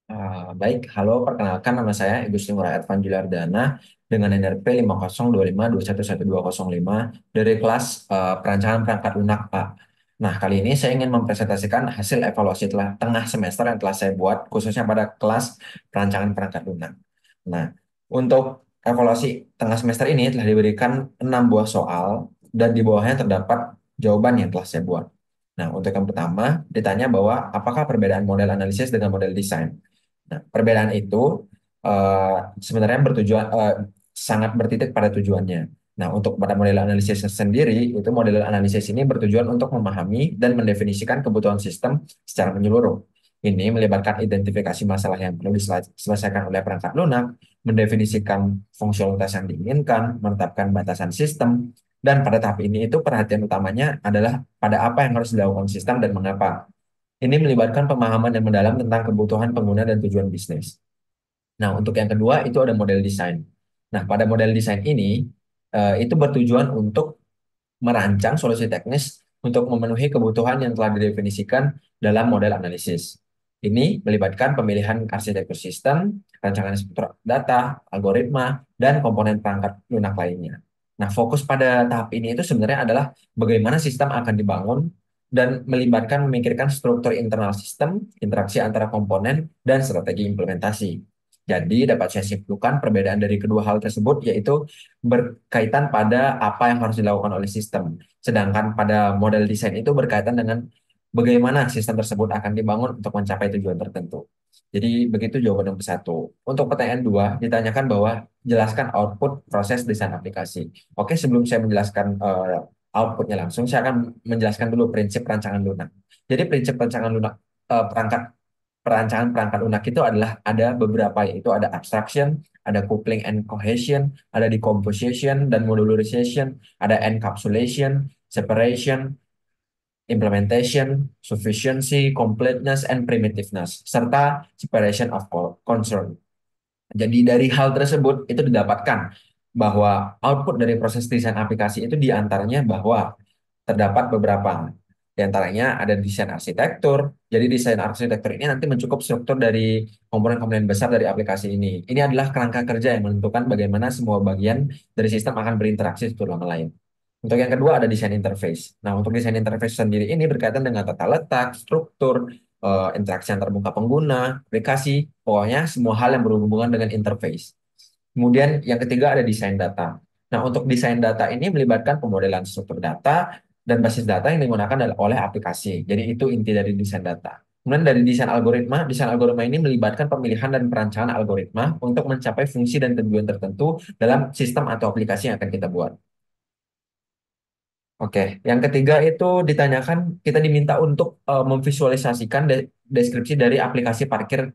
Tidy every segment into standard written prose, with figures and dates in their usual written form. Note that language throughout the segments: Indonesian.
Baik, halo, perkenalkan nama saya Igusti Ngurah Advan Juliardana dengan NRP 5025211205 dari kelas Perancangan Perangkat Lunak, Pak. Nah, kali ini saya ingin mempresentasikan hasil evaluasi telah tengah semester yang telah saya buat, khususnya pada kelas Perancangan Perangkat Lunak. Nah, untuk evaluasi tengah semester ini telah diberikan 6 buah soal, dan di bawahnya terdapat jawaban yang telah saya buat. Nah, untuk yang pertama, ditanya bahwa apakah perbedaan model analisis dengan model desain. Nah, perbedaan itu eh, sebenarnya sangat bertitik pada tujuannya. Nah, untuk pada model analisis sendiri, itu model analisis ini bertujuan untuk memahami dan mendefinisikan kebutuhan sistem secara menyeluruh. Ini melibatkan identifikasi masalah yang perlu diselesaikan oleh perangkat lunak, mendefinisikan fungsionalitas yang diinginkan, menetapkan batasan sistem, dan pada tahap ini itu perhatian utamanya adalah pada apa yang harus dilakukan sistem dan mengapa. Ini melibatkan pemahaman yang mendalam tentang kebutuhan pengguna dan tujuan bisnis. Nah, untuk yang kedua itu ada model desain. Nah, pada model desain ini itu bertujuan untuk merancang solusi teknis untuk memenuhi kebutuhan yang telah didefinisikan dalam model analisis. Ini melibatkan pemilihan arsitektur sistem, rancangan struktur data, algoritma, dan komponen perangkat lunak lainnya. Nah, fokus pada tahap ini itu sebenarnya adalah bagaimana sistem akan dibangun dan melibatkan memikirkan struktur internal sistem, interaksi antara komponen, dan strategi implementasi. Jadi dapat saya simpulkan perbedaan dari kedua hal tersebut yaitu berkaitan pada apa yang harus dilakukan oleh sistem. Sedangkan pada model desain itu berkaitan dengan bagaimana sistem tersebut akan dibangun untuk mencapai tujuan tertentu. Jadi begitu jawaban nomor satu. Untuk pertanyaan dua, ditanyakan bahwa jelaskan output proses desain aplikasi. Oke, sebelum saya menjelaskan outputnya langsung, saya akan menjelaskan dulu prinsip rancangan lunak. Jadi prinsip rancangan lunak perangkat perancangan perangkat lunak itu adalah ada beberapa, yaitu ada abstraction, ada coupling and cohesion, ada decomposition dan modularization, ada encapsulation, separation, implementation, sufficiency, completeness, and primitiveness, serta separation of concern. Jadi dari hal tersebut itu didapatkan bahwa output dari proses desain aplikasi itu diantaranya bahwa terdapat beberapa. Di antaranya ada desain arsitektur. Jadi desain arsitektur ini nanti mencukup struktur dari komponen-komponen besar dari aplikasi ini. Ini adalah kerangka kerja yang menentukan bagaimana semua bagian dari sistem akan berinteraksi satu sama lain. Untuk yang kedua ada desain interface. Nah, untuk desain interface sendiri ini berkaitan dengan tata letak, struktur, interaksi antar muka pengguna, aplikasi, pokoknya semua hal yang berhubungan dengan interface. Kemudian yang ketiga ada desain data. Nah, untuk desain data ini melibatkan pemodelan struktur data dan basis data yang digunakan oleh aplikasi. Jadi itu inti dari desain data. Kemudian dari desain algoritma ini melibatkan pemilihan dan perancangan algoritma untuk mencapai fungsi dan tujuan tertentu dalam sistem atau aplikasi yang akan kita buat. Oke, yang ketiga itu ditanyakan, kita diminta untuk memvisualisasikan deskripsi dari aplikasi parkir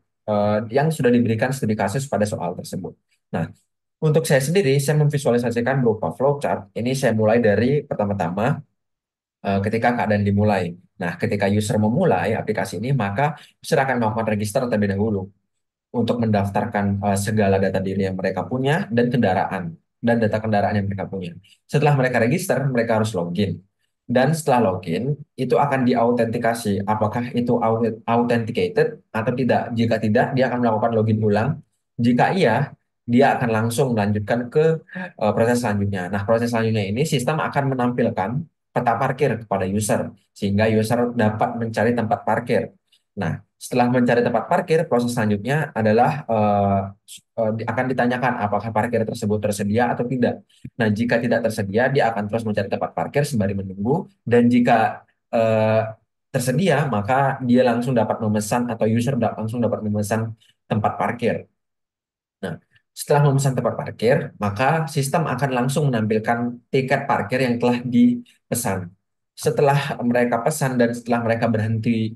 yang sudah diberikan studi kasus pada soal tersebut. Nah, untuk saya sendiri, saya memvisualisasikan berupa flowchart. Ini saya mulai dari pertama-tama ketika keadaan dimulai. Nah, ketika user memulai aplikasi ini, maka user akan melakukan register terlebih dahulu untuk mendaftarkan segala data diri yang mereka punya dan data kendaraan yang mereka punya. Setelah mereka register, mereka harus login. Dan setelah login, itu akan diautentikasi apakah itu authenticated atau tidak. Jika tidak, dia akan melakukan login ulang. Jika iya, dia akan langsung melanjutkan ke proses selanjutnya. Nah, proses selanjutnya ini sistem akan menampilkan peta parkir kepada user sehingga user dapat mencari tempat parkir. Nah, setelah mencari tempat parkir, proses selanjutnya adalah akan ditanyakan apakah parkir tersebut tersedia atau tidak. Nah, jika tidak tersedia, dia akan terus mencari tempat parkir sembari menunggu. Dan jika eh, tersedia, maka dia langsung dapat memesan atau user langsung dapat memesan tempat parkir. Nah, setelah memesan tempat parkir, maka sistem akan langsung menampilkan tiket parkir yang telah dipesan. Setelah mereka pesan dan setelah mereka berhenti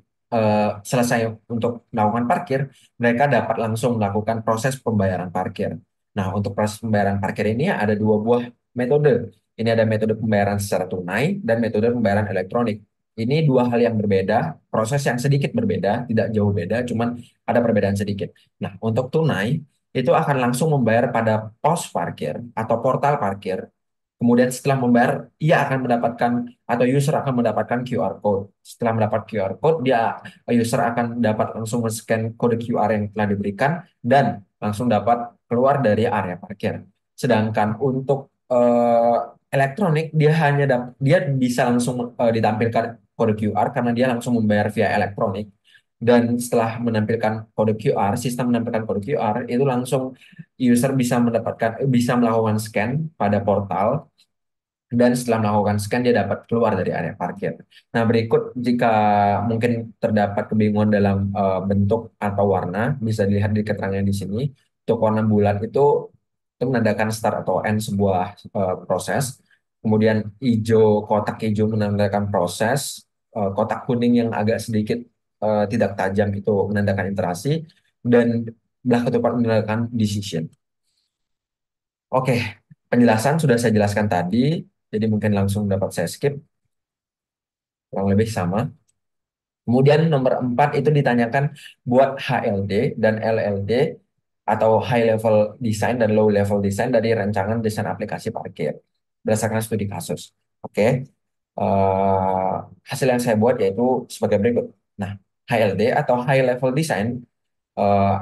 selesai untuk melakukan parkir, mereka dapat langsung melakukan proses pembayaran parkir. Nah, untuk proses pembayaran parkir ini ada dua buah metode. Ini ada metode pembayaran secara tunai dan metode pembayaran elektronik. Ini dua hal yang berbeda, proses yang sedikit berbeda, tidak jauh beda, cuman ada perbedaan sedikit. Nah, untuk tunai, itu akan langsung membayar pada pos parkir atau portal parkir Kemudian setelah membayar, ia akan mendapatkan atau user akan mendapatkan QR code. Setelah mendapat QR code, user akan dapat langsung men-scan kode QR yang telah diberikan dan langsung dapat keluar dari area parkir. Sedangkan untuk elektronik, dia bisa langsung ditampilkan kode QR karena dia langsung membayar via elektronik. Dan setelah menampilkan kode QR, sistem menampilkan kode QR itu langsung user bisa melakukan scan pada portal, dan setelah melakukan scan dia dapat keluar dari area parkir. Nah, berikut jika mungkin terdapat kebingungan dalam bentuk atau warna, bisa dilihat di keterangan di sini. Untuk warna bulat itu menandakan start atau end sebuah proses. Kemudian kotak hijau menandakan proses. Kotak kuning yang agak sedikit tidak tajam itu menandakan interaksi, dan belah ketupat menandakan decision. Oke, penjelasan sudah saya jelaskan tadi, jadi mungkin langsung dapat saya skip, kurang lebih sama. Kemudian nomor 4 itu ditanyakan buat HLD dan LLD atau High Level Design dan Low Level Design dari rancangan desain aplikasi parkir berdasarkan studi kasus. Oke, eh, hasil yang saya buat yaitu sebagai berikut. Nah, HLD atau High Level Design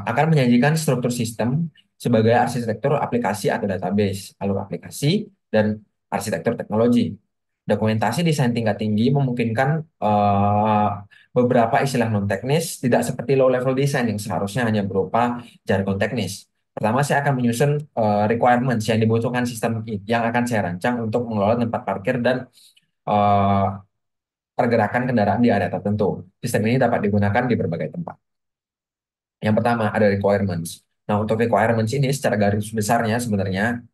akan menyajikan struktur sistem sebagai arsitektur aplikasi atau database, alur aplikasi, dan arsitektur teknologi. Dokumentasi desain tingkat tinggi memungkinkan eh, beberapa istilah non-teknis, tidak seperti low-level design yang seharusnya hanya berupa jargon teknis. Pertama, saya akan menyusun requirements yang dibutuhkan sistem yang akan saya rancang untuk mengelola tempat parkir dan eh, pergerakan kendaraan di area tertentu. Sistem ini dapat digunakan di berbagai tempat. Yang pertama ada requirements. Nah, untuk requirements ini secara garis besarnya sebenarnya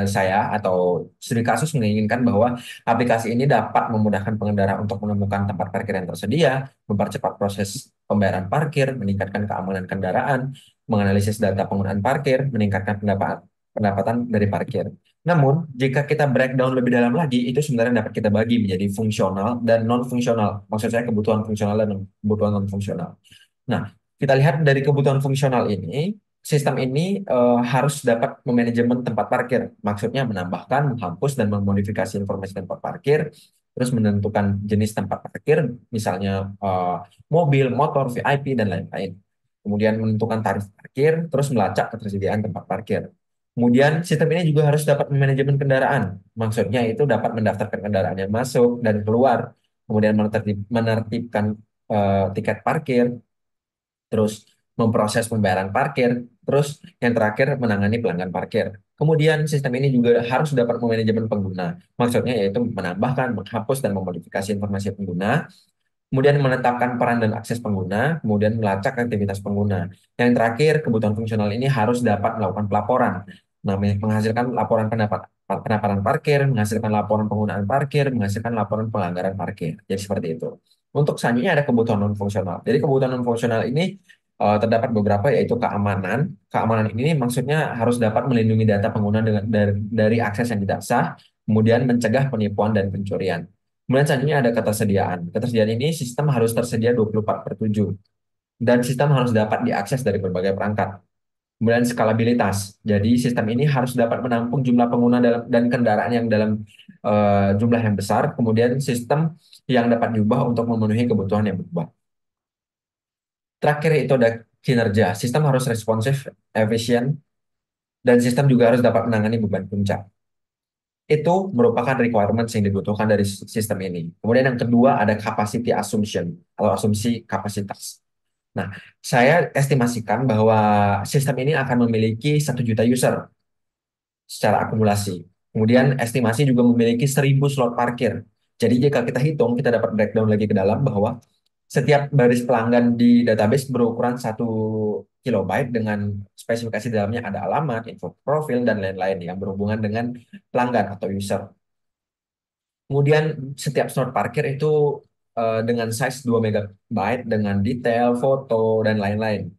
saya atau studi kasus menginginkan bahwa aplikasi ini dapat memudahkan pengendara untuk menemukan tempat parkir yang tersedia, mempercepat proses pembayaran parkir, meningkatkan keamanan kendaraan, menganalisis data penggunaan parkir, meningkatkan pendapatan dari parkir. Namun, jika kita breakdown lebih dalam lagi, itu sebenarnya dapat kita bagi menjadi fungsional dan non-fungsional. Maksud saya kebutuhan fungsional dan kebutuhan non-fungsional. Nah, kita lihat dari kebutuhan fungsional ini, sistem ini harus dapat memanajemen tempat parkir. Maksudnya menambahkan, menghapus, dan memodifikasi informasi tempat parkir, terus menentukan jenis tempat parkir, misalnya mobil, motor, VIP, dan lain-lain. Kemudian menentukan tarif parkir, terus melacak ketersediaan tempat parkir. Kemudian sistem ini juga harus dapat memanajemen kendaraan. Maksudnya itu dapat mendaftarkan kendaraan yang masuk dan keluar, kemudian menertibkan tiket parkir, terus memproses pembayaran parkir, terus yang terakhir menangani pelanggan parkir. Kemudian sistem ini juga harus dapat memanajemen pengguna. Maksudnya yaitu menambahkan, menghapus, dan memodifikasi informasi pengguna, kemudian menetapkan peran dan akses pengguna, kemudian melacak aktivitas pengguna. Yang terakhir, kebutuhan fungsional ini harus dapat melakukan pelaporan. Namanya menghasilkan laporan pendapatan parkir, menghasilkan laporan penggunaan parkir, menghasilkan laporan pelanggaran parkir. Jadi seperti itu. Untuk selanjutnya ada kebutuhan non fungsional. Jadi kebutuhan non fungsional ini terdapat beberapa, yaitu keamanan. Keamanan ini maksudnya harus dapat melindungi data pengguna dari akses yang tidak sah, kemudian mencegah penipuan dan pencurian. Kemudian selanjutnya ada ketersediaan. Ketersediaan ini sistem harus tersedia 24/7 dan sistem harus dapat diakses dari berbagai perangkat. Kemudian skalabilitas. Jadi sistem ini harus dapat menampung jumlah pengguna dan kendaraan yang dalam jumlah yang besar. Kemudian sistem yang dapat diubah untuk memenuhi kebutuhan yang berubah. Terakhir itu ada kinerja. Sistem harus responsif, efisien, dan sistem juga harus dapat menangani beban puncak. Itu merupakan requirements yang dibutuhkan dari sistem ini. Kemudian yang kedua ada capacity assumption atau asumsi kapasitas. Nah, saya estimasikan bahwa sistem ini akan memiliki 1 juta user secara akumulasi. Kemudian estimasi juga memiliki 1.000 slot parkir. Jadi jika kita hitung, kita dapat breakdown lagi ke dalam bahwa setiap baris pelanggan di database berukuran 1 kilobyte dengan spesifikasi dalamnya ada alamat, info profil, dan lain-lain yang berhubungan dengan pelanggan atau user. Kemudian setiap slot parkir itu dengan size 2 megabyte dengan detail, foto, dan lain-lain.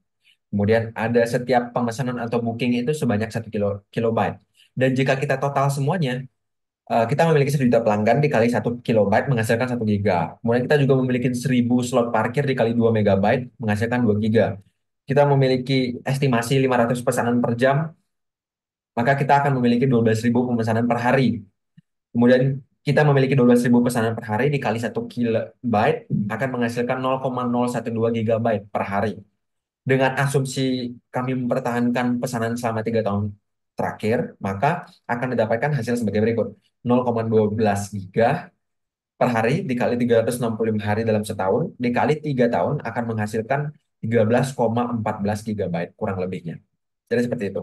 Kemudian ada setiap pemesanan atau booking itu sebanyak 1 kilobyte. Dan jika kita total semuanya, kita memiliki 1 juta pelanggan dikali 1 kilobyte menghasilkan 1 giga. Kemudian kita juga memiliki 1.000 slot parkir dikali 2 megabyte menghasilkan 2 giga. Kita memiliki estimasi 500 pesanan per jam, maka kita akan memiliki 12.000 pemesanan per hari. Kemudian kita memiliki 12.000 pesanan per hari dikali 1 kilobyte akan menghasilkan 0,012 gigabyte per hari. Dengan asumsi kami mempertahankan pesanan selama 3 tahun terakhir, maka akan didapatkan hasil sebagai berikut. 0,12 giga per hari dikali 365 hari dalam setahun, dikali 3 tahun akan menghasilkan 13,14 gigabyte kurang lebihnya. Jadi seperti itu.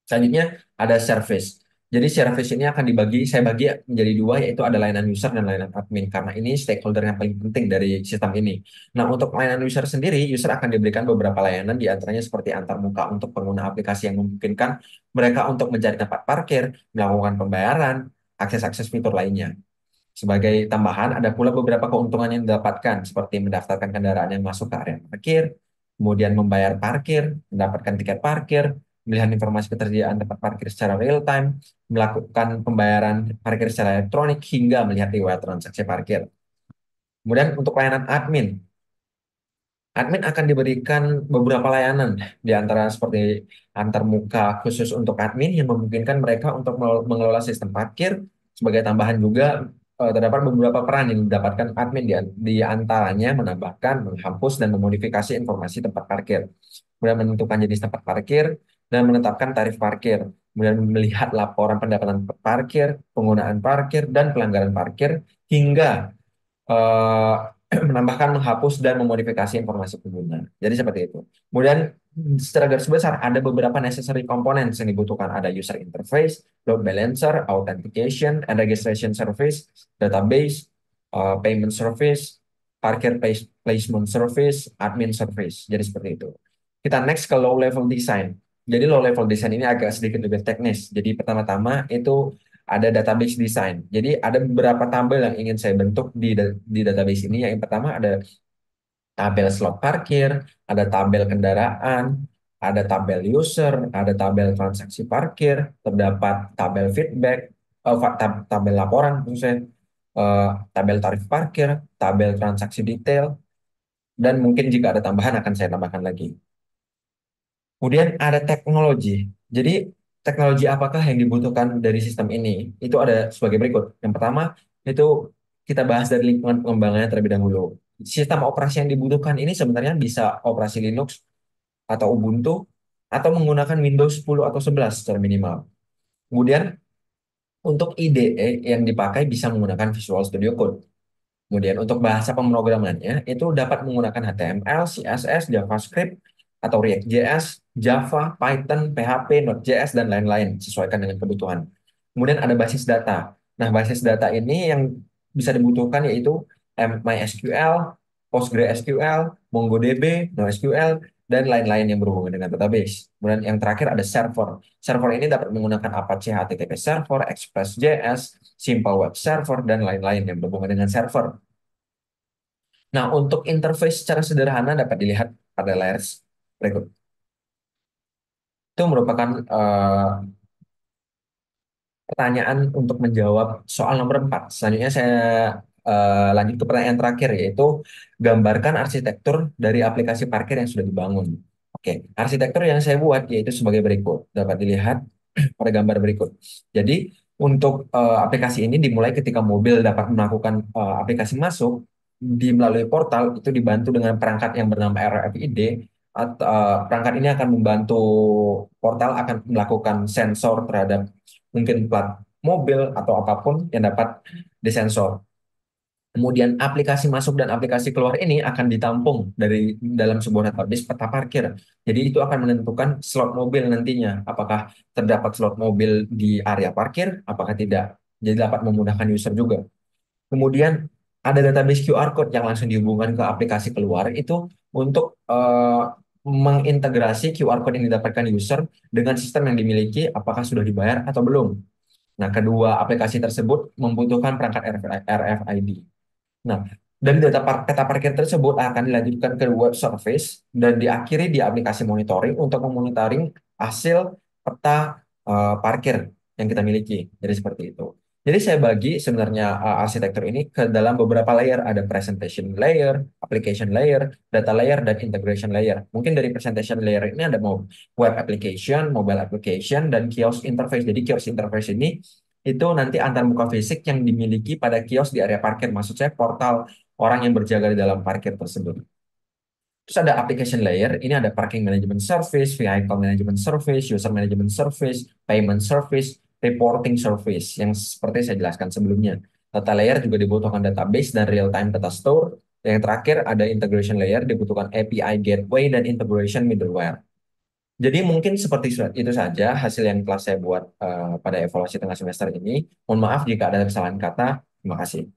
Selanjutnya ada service. Jadi service ini akan saya bagi menjadi dua, yaitu ada layanan user dan layanan admin. Karena ini stakeholder yang paling penting dari sistem ini. Nah, untuk layanan user sendiri, user akan diberikan beberapa layanan, di antaranya seperti antarmuka untuk pengguna aplikasi yang memungkinkan mereka untuk mencari tempat parkir, melakukan pembayaran, akses-akses fitur lainnya. Sebagai tambahan, ada pula beberapa keuntungan yang didapatkan, seperti mendaftarkan kendaraan yang masuk ke area parkir, kemudian membayar parkir, mendapatkan tiket parkir, melihat informasi ketersediaan tempat parkir secara real time, melakukan pembayaran parkir secara elektronik, hingga melihat riwayat transaksi parkir. Kemudian untuk layanan admin, admin akan diberikan beberapa layanan, di antara seperti antar muka khusus untuk admin yang memungkinkan mereka untuk mengelola sistem parkir. Sebagai tambahan juga, terdapat beberapa peran yang didapatkan admin, di antaranya menambahkan, menghapus, dan memodifikasi informasi tempat parkir. Kemudian menentukan jenis tempat parkir, dan menetapkan tarif parkir. Kemudian melihat laporan pendapatan parkir, penggunaan parkir, dan pelanggaran parkir, hingga eh, menambahkan, menghapus, dan memodifikasi informasi pengguna. Jadi seperti itu. Kemudian secara garis besar ada beberapa necessary components yang dibutuhkan. Ada user interface, load balancer, authentication, and registration service, database, payment service, parkir placement service, admin service. Jadi seperti itu. Kita next ke low level design. Jadi low level design ini agak sedikit lebih teknis. Jadi pertama-tama itu ada database design. Jadi ada beberapa tabel yang ingin saya bentuk di database ini. Yang pertama ada tabel slot parkir, ada tabel kendaraan, ada tabel user, ada tabel transaksi parkir, terdapat tabel feedback, tabel laporan, maksud saya, tabel tarif parkir, tabel transaksi detail, dan mungkin jika ada tambahan akan saya tambahkan lagi. Kemudian ada teknologi. Jadi teknologi apakah yang dibutuhkan dari sistem ini? Itu ada sebagai berikut. Yang pertama itu kita bahas dari lingkungan pengembangannya terlebih dahulu. Sistem operasi yang dibutuhkan ini sebenarnya bisa operasi Linux atau Ubuntu atau menggunakan Windows 10 atau 11 secara minimal. Kemudian untuk IDE yang dipakai bisa menggunakan Visual Studio Code. Kemudian untuk bahasa pemrogramannya itu dapat menggunakan HTML, CSS, JavaScript, atau React.js, Java, Python, PHP, Node.js, dan lain-lain sesuaikan dengan kebutuhan. Kemudian ada basis data. Nah, basis data ini yang bisa dibutuhkan yaitu MySQL, PostgreSQL, MongoDB, NoSQL, dan lain-lain yang berhubungan dengan database. Kemudian yang terakhir ada server. Server ini dapat menggunakan Apache HTTP Server, Express.js, Simple Web Server, dan lain-lain yang berhubungan dengan server. Nah, untuk interface secara sederhana dapat dilihat pada layar berikut. Itu merupakan pertanyaan untuk menjawab soal nomor 4. Selanjutnya saya lanjut ke pertanyaan terakhir, yaitu gambarkan arsitektur dari aplikasi parkir yang sudah dibangun. Oke, arsitektur yang saya buat yaitu sebagai berikut. Dapat dilihat pada gambar berikut. Jadi untuk aplikasi ini dimulai ketika mobil dapat melakukan aplikasi masuk di melalui portal, itu dibantu dengan perangkat yang bernama RFID. Perangkat ini akan membantu portal akan melakukan sensor terhadap mungkin plat mobil atau apapun yang dapat disensor. Kemudian aplikasi masuk dan aplikasi keluar ini akan ditampung dari dalam sebuah database peta parkir. Jadi itu akan menentukan slot mobil nantinya. Apakah terdapat slot mobil di area parkir, apakah tidak. Jadi dapat memudahkan user juga. Kemudian ada database QR code yang langsung dihubungkan ke aplikasi keluar itu untuk mengintegrasi QR code yang didapatkan user dengan sistem yang dimiliki, apakah sudah dibayar atau belum. Nah, kedua aplikasi tersebut membutuhkan perangkat RFID. Nah, dari peta parkir tersebut akan dilanjutkan ke web service dan diakhiri di aplikasi monitoring untuk memonitoring hasil peta parkir yang kita miliki. Jadi seperti itu. Jadi saya bagi sebenarnya arsitektur ini ke dalam beberapa layer. Ada presentation layer, application layer, data layer, dan integration layer. Mungkin dari presentation layer ini ada mau web application, mobile application, dan kiosk interface. Jadi kiosk interface ini itu nanti antar muka fisik yang dimiliki pada kios di area parkir. Maksud saya portal orang yang berjaga di dalam parkir tersebut. Terus ada application layer, ini ada parking management service, vehicle management service, user management service, payment service, reporting service, yang seperti saya jelaskan sebelumnya. Data layer juga dibutuhkan database dan real-time data store. Yang terakhir ada integration layer, dibutuhkan API gateway dan integration middleware. Jadi mungkin seperti itu saja hasil yang telah saya buat pada evaluasi tengah semester ini. Mohon maaf jika ada kesalahan kata. Terima kasih.